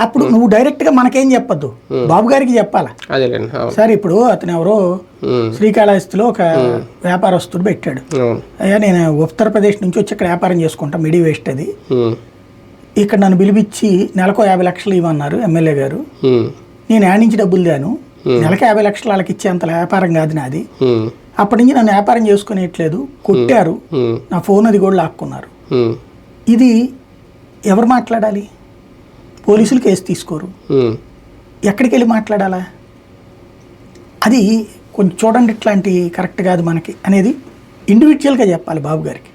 అప్పుడు నువ్వు డైరెక్ట్ గా మనకేం చెప్పొద్దు, బాబు గారికి చెప్పాలా. సరే ఇప్పుడు అతను ఎవరో శ్రీకాళహస్తిలో ఒక వ్యాపారస్తుడు పెట్టాడు, అయ్యా నేను ఉత్తరప్రదేశ్ నుంచి వచ్చి ఇక్కడ వ్యాపారం చేసుకుంటా, మిడి వేస్ట్ అది, ఇక్కడ నన్ను పిలిపించి నెలకు 50 లక్షలు ఇవ్వన్నారు ఎమ్మెల్యే గారు, నేను యాడ్ నుంచి డబ్బులు దాను, నెలకు 50 లక్షలు వాళ్ళకి ఇచ్చేంత వ్యాపారం కాదు నాది, అప్పటి నుంచి నన్ను వ్యాపారం చేసుకునేట్లేదు, కొట్టారు, నా ఫోన్ అది కూడా లాక్కున్నారు. ఇది ఎవరు మాట్లాడాలి? పోలీసులు కేసు తీసుకోరు, ఎక్కడికి వెళ్ళి మాట్లాడాలా? అది కొంచెం చూడండి ఇట్లాంటి కరెక్ట్ కాదు మనకి అనేది ఇండివిజువల్గా చెప్పాలి బాబు గారికి.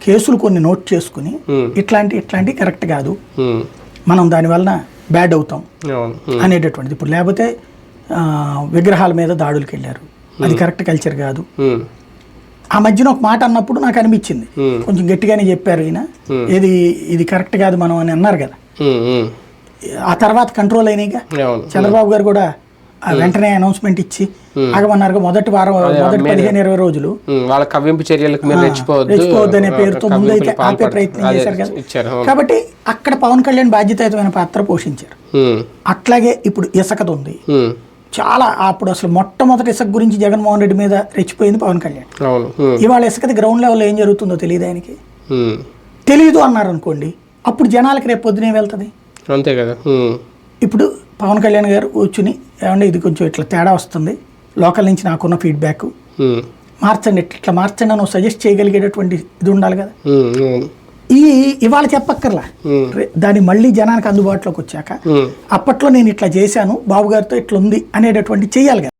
కేసులు కొన్ని నోట్ చేసుకుని ఇట్లాంటి కరెక్ట్ కాదు, మనం దానివల్ల బ్యాడ్ అవుతాం అనేటటువంటిది. ఇప్పుడు లేకపోతే విగ్రహాల మీద దాడులకు వెళ్ళారు, అది కరెక్ట్ కల్చర్ కాదు. ఆ మధ్యన ఒక మాట అన్నప్పుడు నాకు అనిపించింది, కొంచెం గట్టిగానే చెప్పారు ఈయన, ఇది కరెక్ట్ కాదు మనం అని అన్నారు కదా. ఆ తర్వాత కంట్రోల్ అయినాయిగా, చంద్రబాబు గారు కూడా వెంటనే అనౌన్స్మెంట్ ఇచ్చి ఆగమన్నారు. మొదటి 15-20 రోజులు వాళ్ళ కవ్వింపు చర్యలకు రెచ్చిపోవద్దు అనే పేరుతో ముందైతే ఆపే ప్రయత్నం చేశారు కదా. కాబట్టి అక్కడ పవన్ కళ్యాణ్ బాధ్యతాయుతమైన పాత్ర పోషించారు. అట్లాగే ఇప్పుడు ఇసుకది ఉంది చాలా, అప్పుడు అసలు మొట్టమొదటి ఇసుక గురించి జగన్మోహన్ రెడ్డి మీద రెచ్చిపోయింది పవన్ కళ్యాణ్. ఇవాళ ఇసుకది గ్రౌండ్ లెవెల్లో ఏం జరుగుతుందో తెలియదు ఆయనకి, తెలీదు అన్నారు అనుకోండి, అప్పుడు జనాలకి రేపు పొద్దునే వెళ్తుంది. అంతే కదా. ఇప్పుడు పవన్ కళ్యాణ్ గారు కూర్చుని ఏమంటే ఇది కొంచెం ఇట్లా తేడా వస్తుంది, లోకల్ నుంచి నాకున్న ఫీడ్బ్యాక్ మార్చండి, ఇట్లా మార్చండి అని సజెస్ట్ చేయగలిగేటటువంటి ఇది ఉండాలి కదా. ఇవాళ చెప్పక్కర్లా, దాన్ని మళ్ళీ జనానికి అందుబాటులోకి వచ్చాక అప్పట్లో నేను ఇట్లా చేశాను బాబు గారితో ఇట్లా ఉంది అనేటటువంటి చెయ్యాలి కదా.